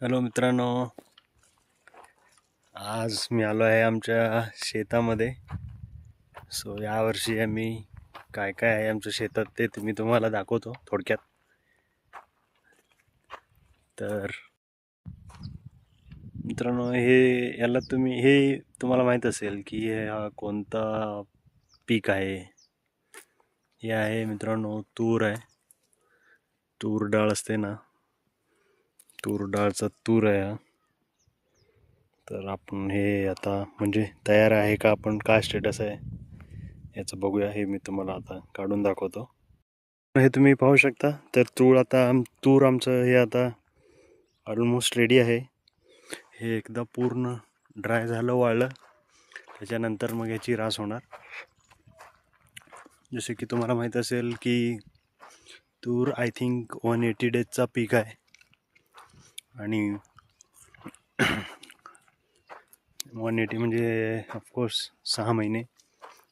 Hello मित्रांनो, आज मी आलो आहे आमच्या शेतामध्ये. यावर्षी आम्ही काय काय आहे आमच्या शेतात ते मी तुम्हाला दाखवतो थोडक्यात. तर मित्रांनो, हे तुम्हाला माहीत असेल की हा कोणता पीक आहे. हे आहे मित्रांनो तूर आहे. तूर डाळ असते ना, तूर डाळचा तूर आहे हा. तर आपण हे आता म्हणजे तयार आहे का, आपण काय स्टेटस आहे याचं बघूया. हे मी तुम्हाला आता काढून दाखवतो. हे तुम्ही पाहू शकता. तर तूर आमचं हे आता ऑलमोस्ट रेडी आहे. हे एकदा पूर्ण ड्राय झालं, वाळलं, त्याच्यानंतर मग याची रास होणार. जसे की तुम्हाला माहीत असेल की तूर आय थिंक 180 डेजचा पीक आहे. आणि 180 म्हणजे ऑफकोर्स 6 महिने.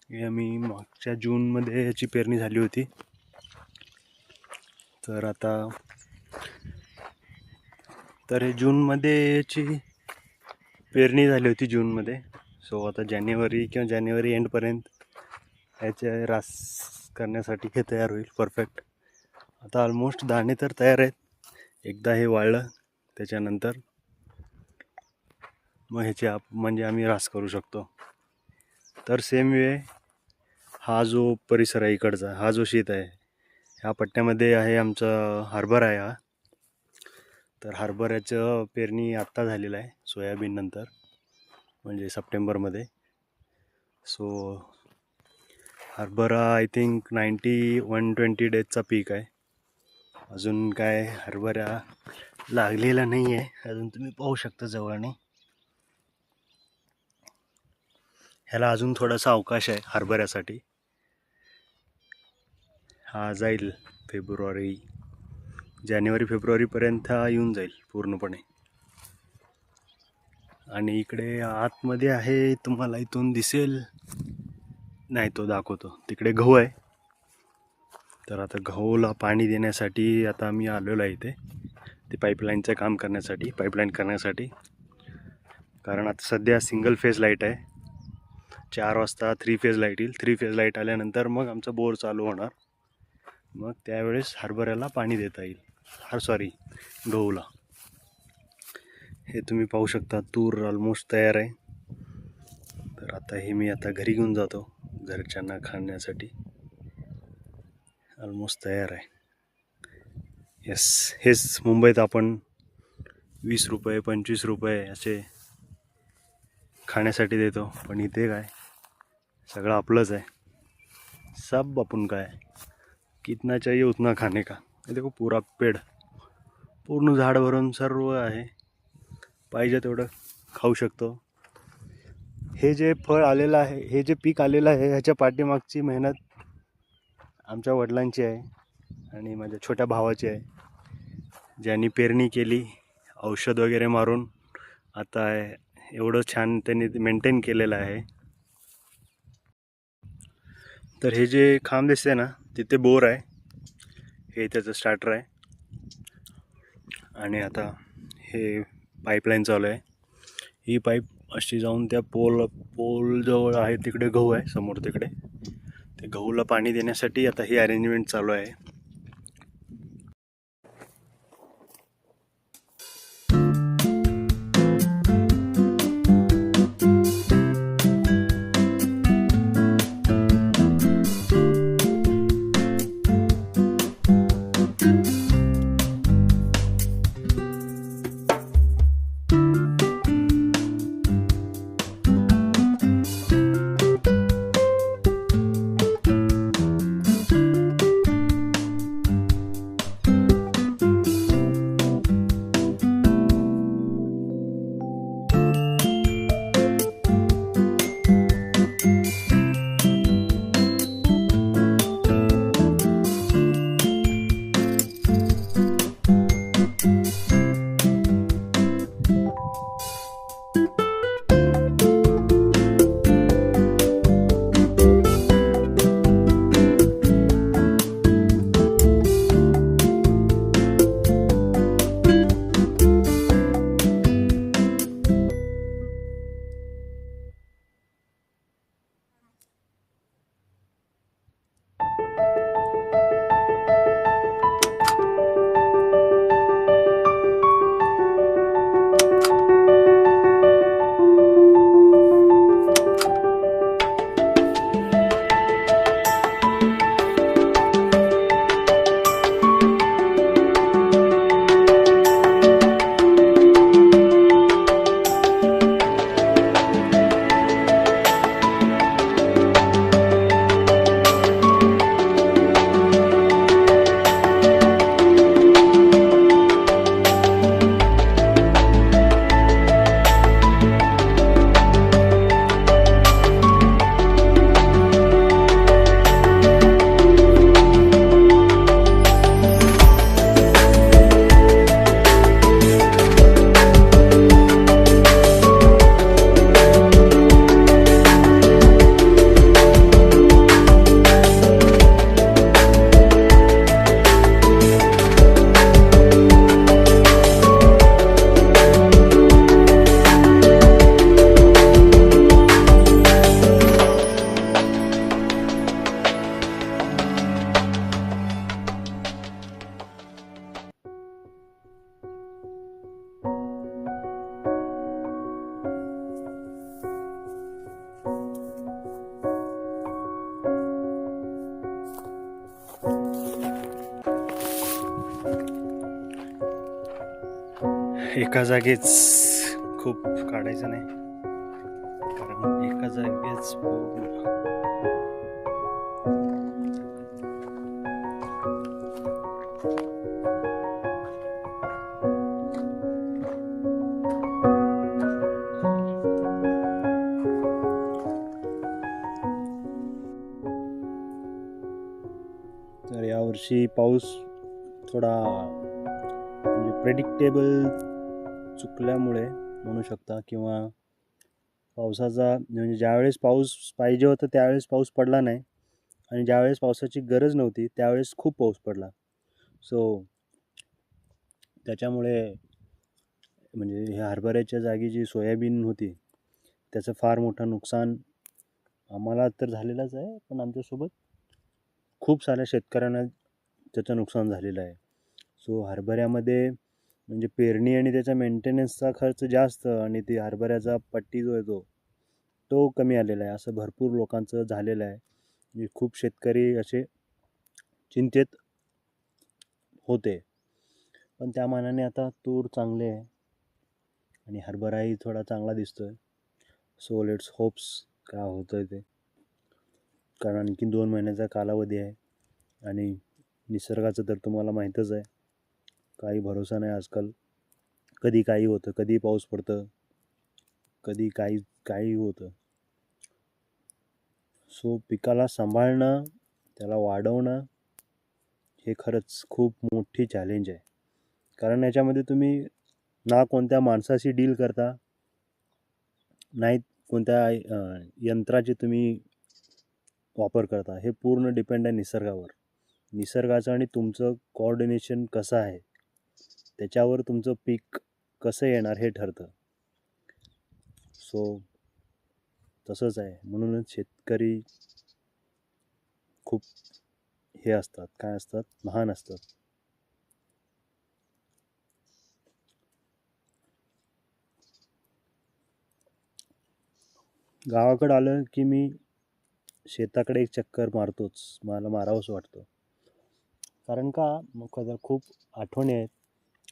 हे आम्ही मागच्या जूनमध्ये याची पेरणी झाली होती. तर हे जूनमध्ये याची पेरणी झाली होती जूनमध्ये. आता जानेवारी एंडपर्यंत याचे रास करण्यासाठी हे तयार होईल परफेक्ट. आता ऑलमोस्ट दाणे तर तयार आहेत. एकदा हे वाळलं त्याच्यानंतर मग ह्याचे म्हणजे आम्ही रास करू शकतो. तर सेम वे हा जो परिसर आहे इकडचा, हा जो शेत आहे, ह्या पट्ट्यामध्ये आहे आमचा हरभरा आहे हा. तर हरभऱ्याचं पेरणी आत्ता झालेलं आहे सोयाबीन नंतर, म्हणजे सप्टेंबरमध्ये. हरभरा आय थिंक 120 डेजचा पीक आहे. अजून काय हरभरा लागलेला नाही आहे अजून, तुम्ही पाहू शकता जवळने. ह्याला अजून थोडासा अवकाश आहे हरभऱ्यासाठी. हा जाईल जानेवारी फेब्रुवारीपर्यंत हा येऊन जाईल पूर्णपणे. आणि इकडे आतमध्ये आहे, तुम्हाला इथून दिसेल नाही, तो दाखवतो. तिकडे गहू आहे. तर आता गहूला पाणी देण्यासाठी आता आम्ही आलेलो आहे इथे, ते पाईपलाईन करण्यासाठी. कारण आता सध्या सिंगल फेज लाईट आहे. 4 वाजता 3 फेज लाईट येईल. 3 फेज लाईट आल्यानंतर मग आमचा बोर चालू होणार. मग त्यावेळेस हरभऱ्याला पाणी देता येईल. गहूला. हे तुम्ही पाहू शकता, तूर ऑलमोस्ट तयार आहे. तर आता हे मी घरी घेऊन जातो घरच्यांना खाण्यासाठी. ऑलमोस्ट तयार आहे. हेच मुंबईत आपण 20 रुपये 25 रुपये असे खाण्यासाठी देतो, पण इथे काय सगळं आपलंच आहे. सब आपण काय कितना चाहिए उतना खाने का. हे देखो पूरा पेड़, पूर्ण झाड भरून सर्व आहे. पाहिजे तेवढं खाऊ शकतो. हे जे फळ आलेलं आहे, हे जे पीक आलेलं आहे, ह्याच्या पाठीमागची मेहनत आमच्या वडिलांची आहे आणि माझ्या छोट्या भावाची आहे, ज्यांनी पेरणी केली औषध वगैरे मारून. आता एवढं छान त्यांनी मेंटेन केलेलं आहे. तर हे जे खांब दिसते ना, तिथे बोर आहे. हे त्याचं स्टार्टर आहे. आणि आता हे पाईपलाईन चालू आहे. ही पाईप अशी जाऊन त्या पोल जवळ आहे, तिकडे गहू आहे समोर तिकडे. ते गहूला पाणी देण्यासाठी आता ही अरेंजमेंट चालू आहे. एका जागेच खूप काढायचं नाही, कारण एका जागेच तर यावर्षी पाऊस थोडा म्हणजे प्रेडिक्टेबल चुकल्यामुळे म्हणू शकता, किंवा पावसाचा म्हणजे ज्यावेळेस पाऊस पाहिजे होता त्यावेळेस पाऊस पडला नाही, आणि ज्यावेळेस पावसाची गरज नव्हती त्यावेळेस खूप पाऊस पडला. सो त्याच्यामुळे म्हणजे ह्या हरभऱ्याच्या जागी जी सोयाबीन होती त्याचं फार मोठं नुकसान आम्हाला तर झालेलंच आहे, पण आमच्यासोबत खूप साऱ्या शेतकऱ्यांना त्याचं नुकसान झालेलं आहे. सो हरभऱ्यामध्ये म्हणजे पेरणी आणि त्याचा मेंटेनन्सचा खर्च जास्त, आणि ती हरभऱ्याचा पट्टी जो आहे तो कमी आलेला आहे, असं भरपूर लोकांचं झालेलं आहे. म्हणजे खूप शेतकरी असे चिंतेत होते. पण त्या मानाने आता तूर चांगले आहे आणि हरभराही थोडा चांगला दिसतोय. सो लेट्स होप्स काय होतंय ते, कारण आणखी 2 महिन्याचा कालावधी आहे आणि निसर्गाचं तर तुम्हाला माहीतच आहे, काही भरोसा नाही आजकाल. कधी काही होतं, कधी पाऊस पडतं, कधी काही होतं. सो पिकाला सांभाळणं, त्याला वाढवणं हे खरंच खूप मोठी चॅलेंज आहे, कारण याच्यामध्ये तुम्ही ना कोणत्या माणसाशी डील करता, नाही कोणत्या यंत्राचे तुम्ही वापर करता. हे पूर्ण डिपेंड आहे निसर्गावर. निसर्गाचं आणि तुमचं कोऑर्डिनेशन कसं आहे त्याच्यावर तुमचं पीक कसं येणार हे ठरतं. सो तसंच आहे, म्हणूनच शेतकरी खूप हे असतात, काय असतात, महान असतात. गावाकडं आलं की मी शेताकडे एक चक्कर मारतोच, मला मारावंच वाटतं. कारण का मग खूप आठवणी आहेत.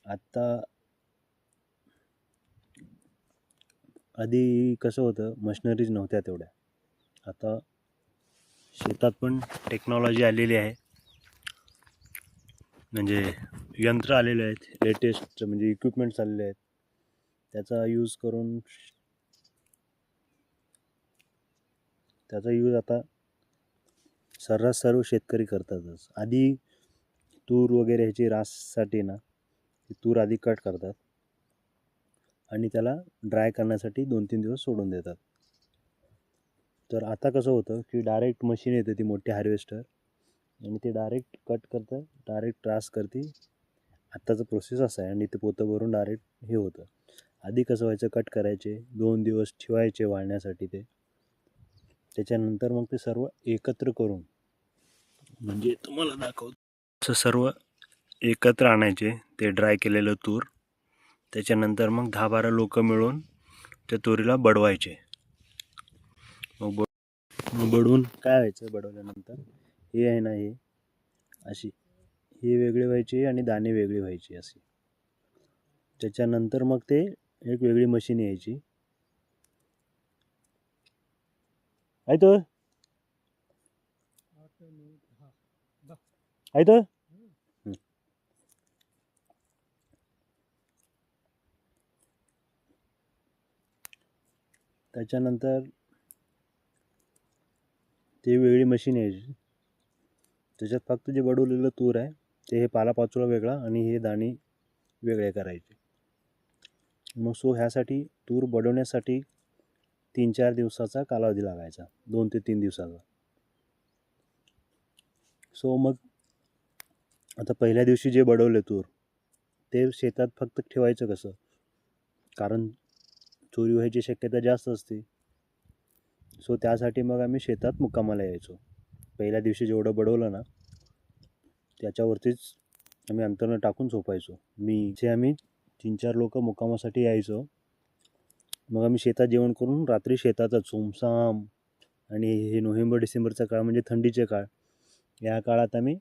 आत्ता आधी कसं होतं, मशिनरीज नव्हत्या तेवढ्या. आता शेतात पण टेक्नॉलॉजी आलेली आहे, म्हणजे यंत्र आलेले आहेत, लेटेस्ट म्हणजे इक्विपमेंट्स आलेले आहेत. त्याचा यूज आता सर्रास सर्व शेतकरी करतातच. आधी तूर वगैरे ह्याची राससाठी ना, तूर आधी कट करतात आणि त्याला ड्राय करण्यासाठी 2-3 दिवस सोडून देतात. तर आता कसं होतं की डायरेक्ट मशीन येते, ती मोठी हार्वेस्टर, आणि ते डायरेक्ट कट करतं, डायरेक्ट रास करते. आत्ताचं प्रोसेस असा आहे, आणि ते पोतं भरून डायरेक्ट हे होतं. आधी कसं व्हायचं, कट करायचे, 2 दिवस ठेवायचे वाळण्यासाठी ते, त्याच्यानंतर मग ते सर्व एकत्र करून, म्हणजे तुम्हाला दाखवतो असं सर्व एकत्र आणायचे ते ड्राय केलेलं तूर. त्याच्यानंतर मग 10-12 लोक मिळून त्या तुरीला बडवायचे. मग बडवून काय व्हायचं, बडवल्यानंतर हे आहे ना, हे अशी हे वेगळे व्हायचे आणि दाणे वेगळे व्हायचे असे. त्याच्यानंतर मग ते एक वेगळी मशीन यायची. आहे तो त्याच्यानंतर ते वेगळी मशीन यायची. त्याच्यात फक्त जे बडवलेलं तूर आहे ते हे पालापाचोळा वेगळा आणि हे दाणे वेगळे करायचे. मग सो ह्यासाठी तूर बडवण्यासाठी 3-4 दिवसाचा कालावधी लागायचा, 2 ते 3 दिवसाचा. सो मग आता पहिल्या दिवशी जे बडवले तूर ते शेतात फक्त ठेवायचं कसं, कारण चोरी व्हायची शक्यता जास्त असते. सो त्यासाठी मग आम्ही शेतात मुक्कामाला यायचो. पहिल्या दिवशी जेवढं बडवलं ना त्याच्यावरतीच आम्ही अंतरनं टाकून झोपायचो. आम्ही 3-4 लोक मुक्कामासाठी यायचो. मग आम्ही शेतात जेवण करून रात्री शेतातच सुमसाम, आणि हे नोव्हेंबर-डिसेंबरचा काळ म्हणजे थंडीचे काळ, या काळात आम्ही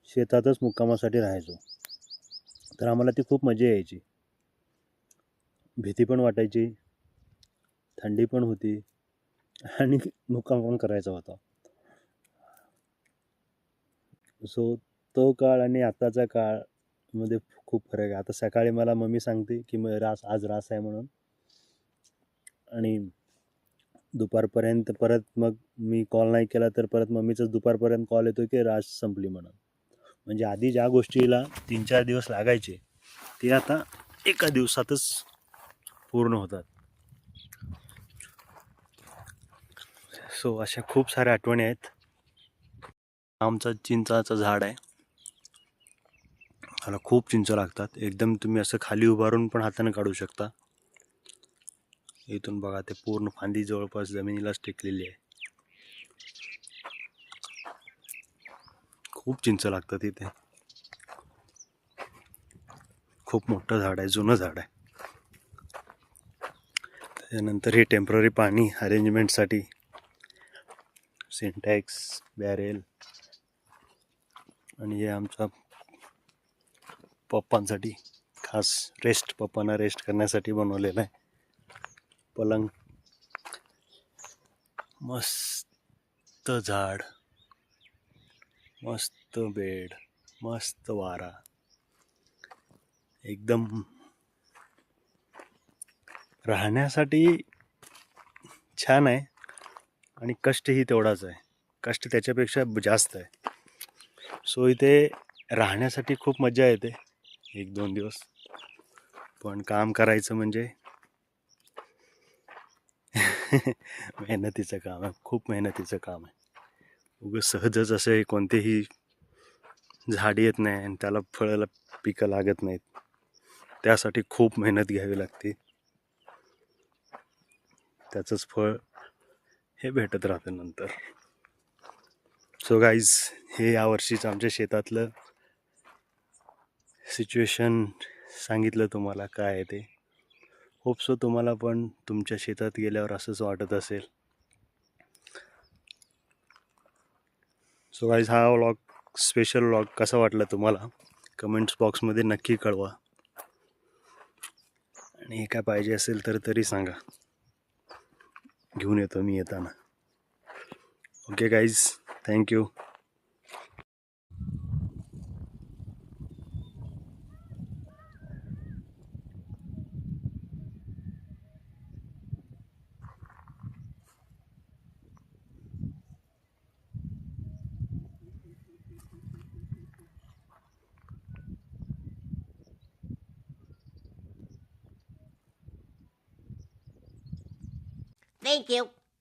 शेतातच मुक्कामासाठी राहायचो. तर आम्हाला ती खूप मजा यायची. भीती पण वाटायची, थंडी पण होती आणि मुक्काम पण करायचा होता. सो तो काळ आणि आत्ताचा काळ मध्ये खूप फरक आहे. आता सकाळी मला मम्मी सांगते की आज रास आहे म्हणून, आणि दुपारपर्यंत परत मग मी कॉल नाही केला तर परत मम्मीचाच दुपारपर्यंत कॉल येतो की रास संपली म्हणून. म्हणजे आधी ज्या गोष्टीला 3-4 दिवस लागायचे ते आता एका दिवसातच पूर्ण होतात. सो अशा खूप साऱ्या आठवणी आहेत. आमचं चिंचाचं झाड आहे, मला खूप चिंच लागतात. एकदम तुम्ही असं खाली उभारून पण हाताने काढू शकता. इथून बघा ते पूर्ण फांदी जवळपास जमिनीलाच टेकलेली आहे. खूप चिंच लागतात इथे. खूप मोठं झाड आहे, जुनं झाड आहे. त्यानंतर हे टेम्पररी पाणी अरेंजमेंटसाठी सिंटॅक्स, बॅरेल, आणि हे आमच्या पप्पांसाठी खास पप्पांना रेस्ट करण्यासाठी बनवलेलं आहे. पलंग, मस्त झाड, मस्त बेड, मस्त वारा, एकदम राहण्यासाठी छान आहे. आणि कष्टही तेवढाच आहे, कष्ट त्याच्यापेक्षा जास्त आहे. सो इथे राहण्यासाठी खूप मजा येते 1-2 दिवस, पण काम करायचं म्हणजे मेहनतीचं काम आहे, खूप मेहनतीचं काम आहे. उगाच सहजच असे कोणतेही झाड येत नाही आणि त्याला फळाला पिकं लागत नाहीत. त्यासाठी खूप मेहनत घ्यावी लागते, त्याचंच फळ हे भेटत राहतं नंतर. सो गाईज, हे यावर्षीचं आमच्या शेतातलं सिच्युएशन सांगितलं तुम्हाला काय आहे ते. होप सो तुम्हाला पण तुमच्या शेतात गेल्यावर असंच वाटत असेल. सो गाईज, हा व्लॉग, स्पेशल व्लॉग कसा वाटला तुम्हाला कमेंट्स बॉक्समध्ये नक्की कळवा. आणि हे काय पाहिजे असेल तर तरी सांगा, घेऊन येतो मी येताना. Okay guys, thank you. Thank you.